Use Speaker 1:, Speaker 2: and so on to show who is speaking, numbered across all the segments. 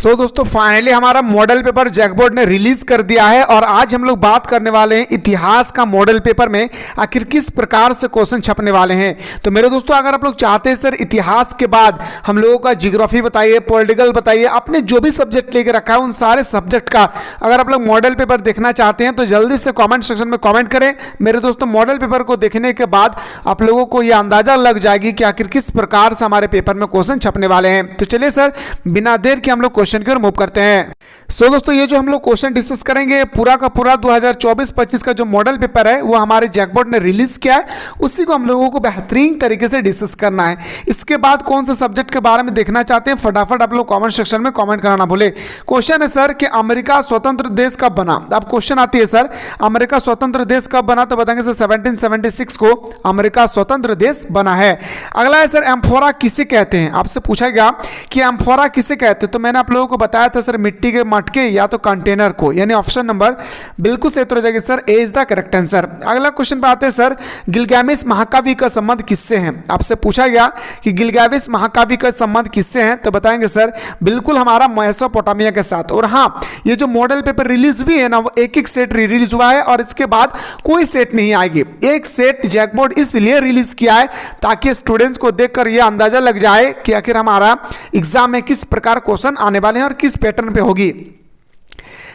Speaker 1: दोस्तों फाइनली हमारा model paper जैकबोर्ड ने रिलीज कर दिया है और आज हम लोग बात करने वाले हैं इतिहास का मॉडल पेपर में आखिर किस प्रकार से क्वेश्चन छपने वाले हैं। तो मेरे दोस्तों अगर आप लोग चाहते हैं सर इतिहास के बाद हम लोगों का ज्योग्राफी बताइए, पॉलिटिकल बताइए, आपने जो भी सब्जेक्ट लेके रखा है उन सारे सब्जेक्ट का अगर आप लोग मॉडल पेपर देखना चाहते हैं तो जल्दी से कॉमेंट सेक्शन में कॉमेंट करें। मेरे दोस्तों मॉडल पेपर को देखने के बाद आप लोगों को यह अंदाजा लग जाएगी कि आखिर किस प्रकार से हमारे पेपर में क्वेश्चन छपने वाले हैं। तो चलिए सर बिना देर के हम लोग क्वेश्चन की ओर मूव करते हैं। दोस्तों ये जो हम लोग क्वेश्चन डिस्कस करेंगे पूरा का पूरा 2024-25 का जो मॉडल पेपर है वो हमारे जैकबोर्ड ने रिलीज किया है, उसी को हम लोगों को बेहतरीन तरीके से डिस्कस करना है। इसके बाद कौन से सब्जेक्ट के बारे में देखना चाहते हैं फटाफट आप लोग कमेंट सेक्शन में कमेंट करना ना भूले। क्वेश्चन है सर कि अमेरिका स्वतंत्र देश कब बना। अब क्वेश्चन आती है सर अमेरिका स्वतंत्र देश कब बना, तो बताएंगे सर 1776 को अमेरिका स्वतंत्र देश बना है। अगला है सर एम्फोरा किसे कहते हैं। आपसे पूछा गया कि एम्फोरा किसे कहते हैं, तो मैंने आप लोगों को बताया था सर मिट्टी के मटके या तो कंटेनर को, यानी ऑप्शन नंबर बिल्कुल सही हो जाएगी sir, A is the correct answer. अगला क्वेश्चन पे आते हैं सर गिलगामेश महाकाव्य का संबंध किससे है। आपसे पूछा गया कि गिलगामेश महाकाव्य का संबंध किससे है, तो बताएंगे सर बिल्कुल हमारा मेसोपोटामिया के साथ। और हाँ ये जो मॉडल पेपर रिलीज हुई है ना वो एक सेट रिलीज हुआ है और इसके बाद कोई सेट नहीं आएगी। एक सेट जैकबोर्ड इसलिए रिलीज किया है ताकि स्टूडेंट्स को देखकर यह अंदाजा लग जाए कि आखिर हमारा एग्जाम में किस प्रकार क्वेश्चन आने वाले हैं और किस पैटर्न पे होगी।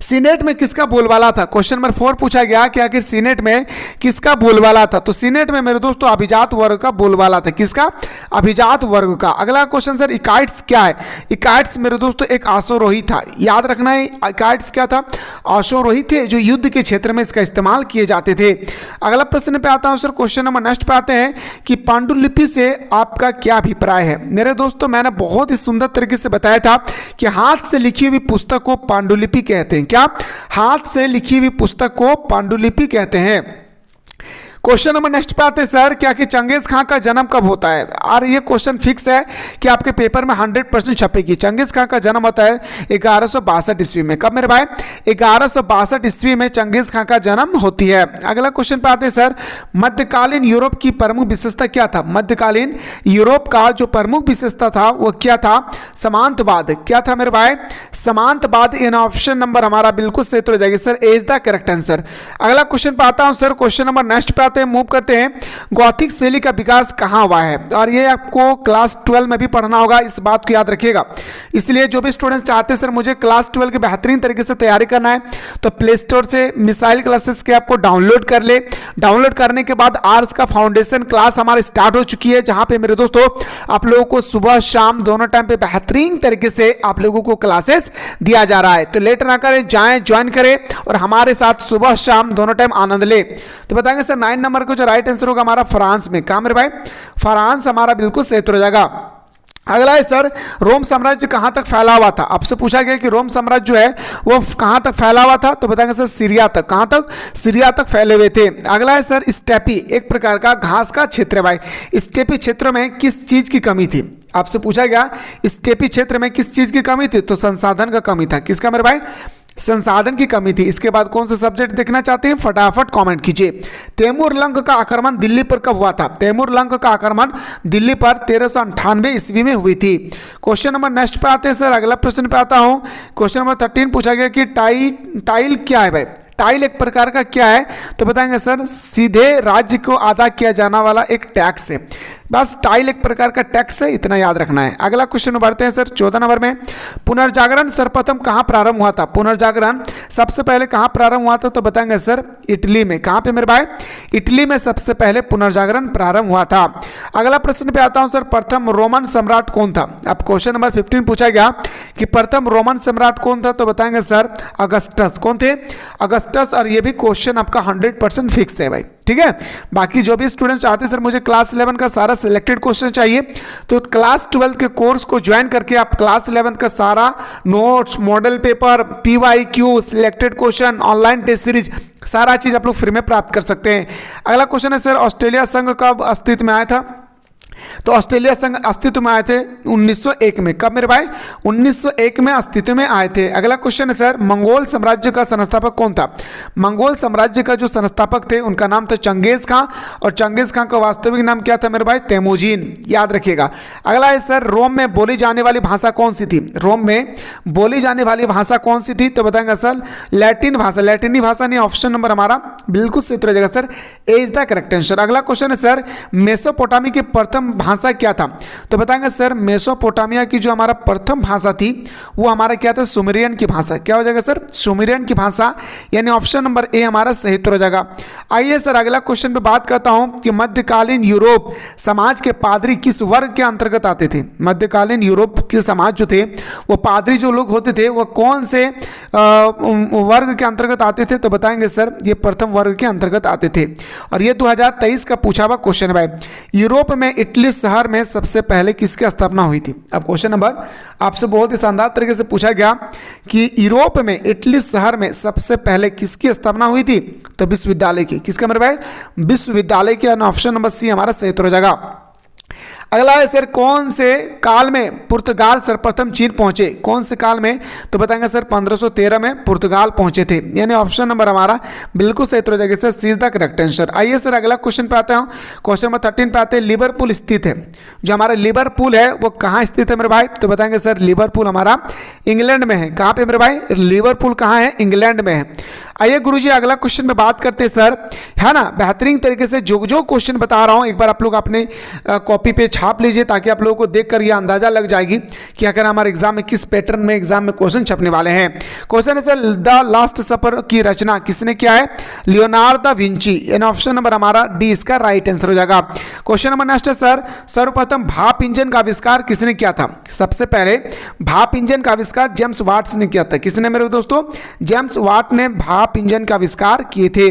Speaker 1: सीनेट में किसका बोलबाला था। क्वेश्चन नंबर 4 पूछा गया कि आखिर सीनेट में किसका बोलबाला था, तो सीनेट में मेरे दोस्तों अभिजात वर्ग का बोलबाला था। किसका? अभिजात वर्ग का। अगला क्वेश्चन सर इकाइट्स क्या है। इकाइट्स मेरे दोस्तों एक अश्वारोही था, याद रखना है इकाइट्स क्या था, अश्वारोही थे जो युद्ध के क्षेत्र में इसका इस्तेमाल किए जाते थे। अगला प्रश्न पे आता हूं सर क्वेश्चन नंबर नेक्स्ट पे आते हैं कि पांडुलिपि से आपका क्या अभिप्राय है। मेरे दोस्तों मैंने बहुत ही सुंदर तरीके से बताया था कि हाथ से लिखी हुई पुस्तक को पांडुलिपि कहते हैं। क्या? हाथ से लिखी हुई पुस्तक को पांडुलिपि कहते हैं। क्वेश्चन नंबर नेक्स्ट पे आते हैं सर क्या कि चंगेज खां का जन्म कब होता है। और ये क्वेश्चन फिक्स है कि आपके पेपर में 100% छपेगी। चंगेज खां का जन्म होता है 1162 ईस्वी में। कब मेरे भाई? 1162 ईस्वी में चंगेज खां का जन्म होती है। अगला क्वेश्चन पे आते हैं सर मध्यकालीन यूरोप की प्रमुख विशेषता क्या था। मध्यकालीन यूरोप का जो प्रमुख विशेषता था वो क्या था? समांतवाद। क्या था मेरे भाई? समांतवाद। इन ऑप्शन नंबर हमारा बिल्कुल सही हो जाएगी sir, A is the correct answer. अगला क्वेश्चन पे आता हूं सर क्वेश्चन नंबर नेक्स्ट पे मूव करते हैं गॉथिक शैली का विकास कहां हुआ है। और ये आपको क्लास 12 में भी पढ़ना होगा, इस बात को याद रखिएगा। इसलिए जो भी स्टूडेंट्स चाहते हैं सर मुझे क्लास 12 के बेहतरीन तरीके से तैयारी करना है तो प्ले स्टोर से मिसाइल क्लासेस के आपको डाउनलोड कर ले। डाउनलोड करने के बाद आर्ट्स का फाउंडेशन क्लास हमारे स्टार्ट हो चुकी है, जहां पे मेरे दोस्तों आप लोगों को सुबह शाम दोनों टाइम पे बेहतरीन तरीके से आप लोगों को क्लासेस दिया जा रहा है। तो लेट ना करें, जाएं ज्वाइन करें और हमारे साथ सुबह शाम दोनों टाइम आनंद ले। तो बताएंगे सर 9 नंबर को जो राइट आंसर होगा हमारा फ्रांस में। कहां मेरे भाई? फ्रांस हमारा बिल्कुल सही हो जाएगा। अगला है सर रोम साम्राज्य कहां तक फैला हुआ था। आपसे पूछा गया कि रोम साम्राज्य जो है वो कहां तक फैला हुआ था, तो बताएंगे सर सीरिया तक। कहां तक? सीरिया तक फैले हुए थे। अगला है सर स्टेपी एक प्रकार का घास का क्षेत्र है भाई। स्टेपी क्षेत्र में किस चीज की कमी थी। आपसे पूछा गया स्टेपी क्षेत्र में किस चीज की कमी थी, तो संसाधन का कमी था। किसका मेरे भाई? संसाधन की कमी थी। इसके बाद कौन सा सब्जेक्ट देखना चाहते हैं फटाफट कमेंट कीजिए। तैमूर लंग का आक्रमण दिल्ली पर कब हुआ था। तैमूर लंग का आक्रमण दिल्ली पर 1398 ईस्वी में हुई थी। क्वेश्चन नंबर नेक्स्ट पे आते हैं सर अगला प्रश्न पे आता हूं। क्वेश्चन नंबर 13 पूछा गया कि टाइल क्या है भाई। टाइल एक प्रकार का क्या है, तो बताएंगे सर सीधे राज्य को अदा किया जाना वाला एक टैक्स है। बस टाइल एक प्रकार का टैक्स है, इतना याद रखना है। अगला क्वेश्चन बढ़ते हैं सर 14 नंबर में। पुनर्जागरण सर्वप्रथम कहां प्रारंभ हुआ था। पुनर्जागरण सबसे पहले कहां प्रारंभ हुआ था, तो बताएंगे सर इटली में। कहां पे मेरे भाई? इटली में सबसे पहले पुनर्जागरण प्रारंभ हुआ था। अगला प्रश्न पे आता हूं सर प्रथम रोमन सम्राट कौन था। अब क्वेश्चन नंबर 15 पूछा गया कि प्रथम रोमन सम्राट कौन था, तो बताएंगे सर अगस्टस। कौन थे? अगस्टस। और ये भी क्वेश्चन आपका 100% फिक्स है भाई, ठीक है। बाकी जो भी स्टूडेंट्स चाहते हैं सर मुझे क्लास 11 का सारा सिलेक्टेड क्वेश्चन चाहिए तो क्लास 12 के कोर्स को ज्वाइन करके आप क्लास 11 का सारा notes, model paper, PYQ, selected question, online test series सारा चीज आप लोग फ्री में प्राप्त कर सकते हैं। अगला क्वेश्चन है सर ऑस्ट्रेलिया संघ कब अस्तित्व में आया था। तो ऑस्ट्रेलिया संघ अस्तित्व में आए थे 1901 में। कब मेरे भाई? 1901 में अस्तित्व में आए थे। अगला क्वेश्चन है सर, मंगोल साम्राज्य का संस्थापक कौन था? मंगोल साम्राज्य का जो संस्थापक थे उनका नाम था चंगेज खां, और चंगेज खां का वास्तविक नाम क्या था मेरे भाई? तेमुजीन, याद रखिएगा। अगला है सर, रोम में बोली जाने वाली भाषा कौन सी थी? रोम में बोली जाने वाली भाषा कौन सी थी? तो बताएंगे सर लैटिन भाषा। लैटिनी भाषा नहीं, ऑप्शन नंबर हमारा बिल्कुल सही हो जाएगा sir, A is the correct answer. अगला क्वेश्चन है सर, मेसोपोटामी की प्रथम भाषा क्या था? तो बताएंगे सर मेसोपोटामिया की जो हमारा प्रथम भाषा थी वो हमारा क्या था? सुमेरियन की भाषा। क्या हो जाएगा सर? सुमेरियन की भाषा, यानी ऑप्शन नंबर ए हमारा सही हो जाएगा। आइए सर अगला क्वेश्चन पे बात करता हूं कि मध्यकालीन यूरोप समाज के पादरी किस वर्ग के अंतर्गत आते थे? मध्यकालीन यूरोप के समाज जो थे वो पादरी जो लोग होते थे वो कौन से वर्ग के अंतर्गत आते थे? तो बताएंगे सर ये प्रथम वर्ग के अंतर्गत आते थे। और ये 2023 का पूछा हुआ क्वेश्चन है भाई। यूरोप में इटली शहर में सबसे पहले किसकी स्थापना हुई थी? अब क्वेश्चन नंबर आपसे बहुत ही शानदार तरीके से पूछा गया कि यूरोप में इटली शहर में सबसे पहले किसकी स्थापना हुई थी? तो विश्वविद्यालय की। किसका मेरे भाई? विश्वविद्यालय की। ऑप्शन नंबर सी हमारा सही हो जाएगा। अगला है सर, कौन से काल में पुर्तगाल सर्वप्रथम चीन पहुंचे? कौन से काल में? तो बताएंगे सर 1513 में पुर्तगाल पहुंचे थे, यानी ऑप्शन नंबर हमारा बिल्कुल सही हो जाएगा sir, C is the correct answer. आइए सर अगला क्वेश्चन पे आते हैं। क्वेश्चन नंबर 13 पे आते हैं। लिवरपूल स्थित है, जो हमारा लिवरपूल है वो कहाँ स्थित है मेरे भाई? तो बताएंगे सर लिवरपूल हमारा इंग्लैंड में है। कहाँ पे मेरे भाई? लिवरपूल कहाँ है? इंग्लैंड में है। आइए गुरुजी अगला क्वेश्चन में बात करते हैं सर, है ना। बेहतरीन तरीके से जो क्वेश्चन बता रहा हूँ एक बार आप लोग अपने कॉपी पे छाप लीजिए, ताकि आप लोगों को देखकर यह अंदाजा लग जाएगी कि अगर हमारे एग्जाम में किस पैटर्न में एग्जाम में क्वेश्चन छपने वाले हैं। क्वेश्चन है सर, द लास्ट सपर की रचना किसने किया है? लियोनार्डो दा विंची, यानी ऑप्शन नंबर हमारा डी इसका राइट आंसर हो जाएगा। क्वेश्चन नंबर नेक्स्ट है सर, सर्वप्रथम भाप इंजन का आविष्कार किसने किया था? सबसे पहले भाप इंजन का आविष्कार जेम्स वाट्स ने किया था। किसने मेरे दोस्तों? जेम्स वाट ने भाप इंजन का आविष्कार किए थे।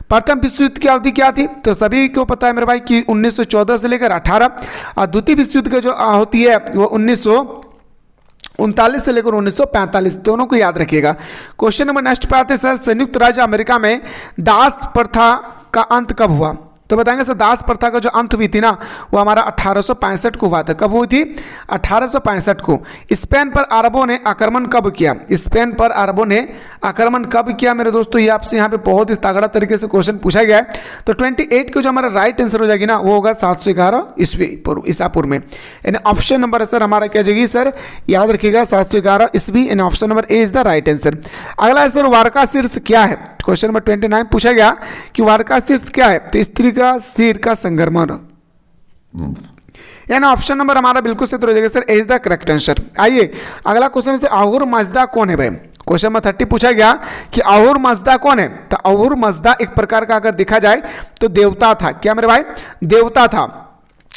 Speaker 1: प्रथम विश्व युद्ध की अवधि क्या थी? तो सभी को पता है मेरे भाई कि 1914 से लेकर 18, और द्वितीय विश्व युद्ध का जो होती है वो 1939 से लेकर 1945, दोनों को याद रखिएगा। क्वेश्चन नंबर नेक्स्ट पे आते हैं सर, संयुक्त राज्य अमेरिका में दास प्रथा का अंत कब हुआ? तो बताएंगे सर दास प्रथा का जो अंत हुई थी ना वो हमारा 1865 को हुआ था। कब हुई थी? 1865 को। स्पेन पर अरबों ने आक्रमण कब किया? स्पेन पर अरबों ने आक्रमण कब किया मेरे दोस्तों? ये आपसे यहाँ पे बहुत ही तगड़ा तरीके से क्वेश्चन पूछा गया है। तो 28 को जो हमारा राइट आंसर हो जाएगी ना वो होगा 711 ईसा पूर्व में, यानी ऑप्शन नंबर है सर हमारा क्या जाएगी सर, याद रखिएगा 711 ईस्वी, यानी option number A is the right answer. अगला है सर, वारका शीर्ष क्या है? क्वेश्चन नंबर 29 पूछा गया कि वारका शीर्ष क्या है? तो स्त्री का सिर का संगमरमर, यानी ऑप्शन नंबर हमारा बिल्कुल सही हो जाएगा sir, A is the correct answer. आइए अगला क्वेश्चन है, अहुर मजदा कौन है भाई? क्वेश्चन नंबर 30 पूछा गया कि अहुर मजदा कौन है? तो अहुर मजदा एक प्रकार का अगर देखा जाए तो देवता था। क्या मेरे भाई? देवता था।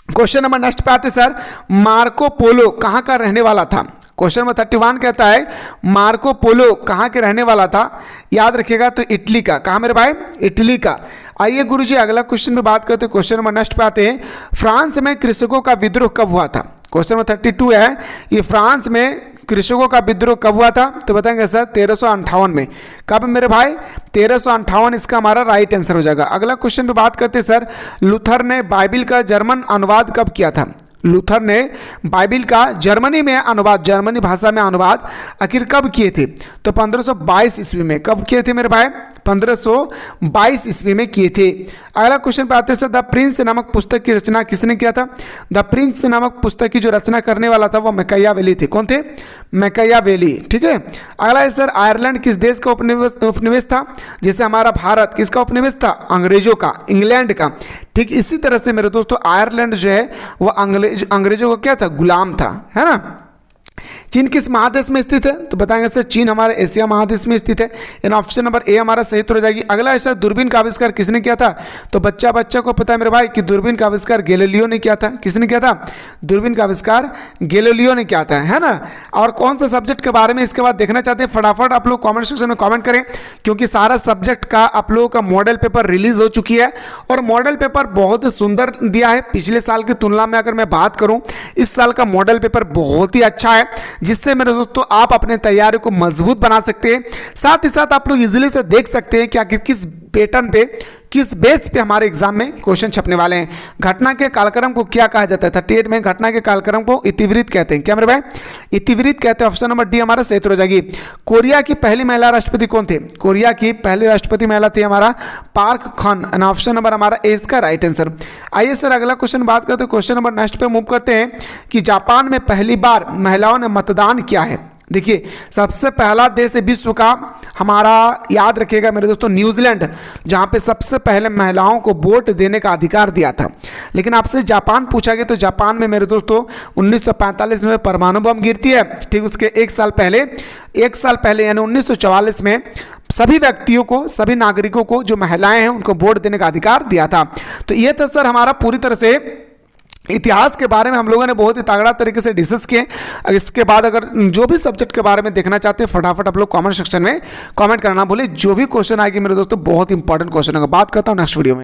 Speaker 1: क्वेश्चन नंबर नेक्स्ट पे आते सर, मार्को पोलो कहाँ का रहने वाला था? क्वेश्चन नंबर 31 कहता है मार्को पोलो कहाँ के रहने वाला था? याद रखिएगा तो इटली का। कहाँ मेरे भाई? इटली का। आइए गुरुजी अगला क्वेश्चन में बात करते हैं। क्वेश्चन नंबर नेक्स्ट पे आते हैं, फ्रांस में कृषकों का विद्रोह कब हुआ था? क्वेश्चन नंबर 32 है, ये फ्रांस में कृषकों का विद्रोह कब हुआ था? तो बताएंगे सर 1358 में। कब मेरे भाई? 1358 इसका हमारा राइट आंसर हो जाएगा। अगला क्वेश्चन पे बात करते हैं सर, लूथर ने बाइबिल का जर्मन अनुवाद कब किया था? लूथर ने बाइबिल का जर्मनी में अनुवाद, जर्मनी भाषा में अनुवाद आखिर कब किए थे? तो 1522 ईस्वी में। कब किए थे मेरे भाई? 1522 ईस्वी में किए थे। अगला क्वेश्चन पे आते हैं सर, द प्रिंस नामक पुस्तक की रचना किसने किया था? द प्रिंस नामक पुस्तक की जो रचना करने वाला था वो मैकियावेली थे। कौन थे? मैकियावेली। ठीक है। अगला है सर, आयरलैंड किस देश का उपनिवेश था? जैसे हमारा भारत किसका उपनिवेश था? अंग्रेजों का, इंग्लैंड का। ठीक इसी तरह से मेरे दोस्तों आयरलैंड जो है वो अंग्रेजों का क्या था? गुलाम था, है ना। चीन किस महादेश में स्थित है? तो बताएंगे सर चीन हमारे एशिया महादेश में स्थित है, इन ऑप्शन नंबर ए हमारा सही हो जाएगी। अगला है सर, दूरबीन का आविष्कार किसने किया था? तो बच्चा को पता है मेरे भाई कि दूरबीन का आविष्कार गैलीलियो ने किया था। किसने किया था? दूरबीन का आविष्कार गैलीलियो ने किया था, है ना। और कौन सा सब्जेक्ट के बारे में इसके बाद देखना चाहते हैं फटाफट आप लोग कॉमेंट सेक्शन में कॉमेंट करें, क्योंकि सारा सब्जेक्ट का आप लोगों का मॉडल पेपर रिलीज हो चुकी है और मॉडल पेपर बहुत ही सुंदर दिया है। पिछले साल की तुलना में अगर मैं बात करूं, इस साल का मॉडल पेपर बहुत ही अच्छा है, जिससे मेरे दोस्तों आप अपने तैयारी को मजबूत बना सकते हैं। साथ ही साथ आप लोग इजीली से देख सकते हैं कि आखिर किस पैटर्न पे, किस बेस पे हमारे एग्जाम में क्वेश्चन छपने वाले हैं। घटना के कालक्रम को क्या कहा जाता है? 38 में घटना के कालक्रम को इतिवृत्त कहते हैं। क्या मेरे भाई? इतिवृत्त कहते हैं। ऑप्शन नंबर डी हमारा सही उत्तर हो जाएगी। कोरिया की पहली महिला राष्ट्रपति कौन थे? कोरिया की पहली राष्ट्रपति महिला थी हमारा पार्क खान। ऑप्शन नंबर हमारा ए इसका राइट आंसर। आइए सर अगला क्वेश्चन बात करते हैं। क्वेश्चन नंबर नेक्स्ट पे मूव करते हैं कि जापान में पहली बार महिलाओं ने मतदान किया है। देखिए, सबसे पहला देश है विश्व का हमारा, याद रखिएगा मेरे दोस्तों, न्यूजीलैंड, जहां पे सबसे पहले महिलाओं को वोट देने का अधिकार दिया था। लेकिन आपसे जापान पूछा गया तो जापान में मेरे दोस्तों 1945 में परमाणु बम गिरती है। ठीक उसके एक साल पहले यानी 1944 में सभी व्यक्तियों को, सभी नागरिकों को, जो महिलाएं हैं उनको वोट देने का अधिकार दिया था। तो ये था सर हमारा पूरी तरह से इतिहास के बारे में हम लोगों ने बहुत ही तगड़ा तरीके से डिस्कस किए। इसके बाद अगर जो भी सब्जेक्ट के बारे में देखना चाहते हैं फटाफट आप लोग कमेंट सेक्शन में कमेंट करना भूलिए। जो भी क्वेश्चन आएगी मेरे दोस्तों बहुत इंपॉर्टेंट क्वेश्चन होगा। बात करता हूँ नेक्स्ट वीडियो में।